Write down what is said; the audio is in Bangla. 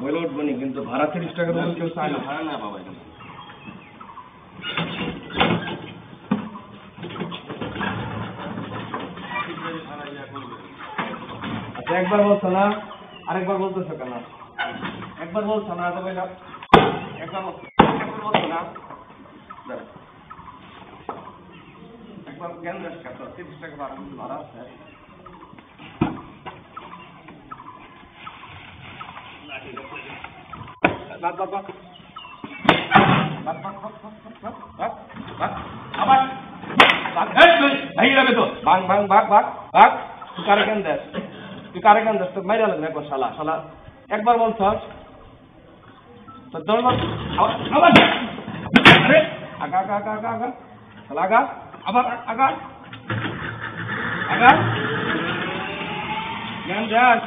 বলে উঠবো নি, কিন্তু ভাড়া 30 টাকা দেবেন কেউ চায় না। ভাড়া না বাবা, আচ্ছা, একবার বলছো না, আরেকবার বলতেছো কেন? একবার বলছো না, তবে একবার বলছো না, একবার জ্ঞান দেশ কত 30 টাকা ভাড়া আছে। একবার বলছ আগা আগা আগা আগা আগা আগা আবার আগা আগা জ্ঞান দেশ।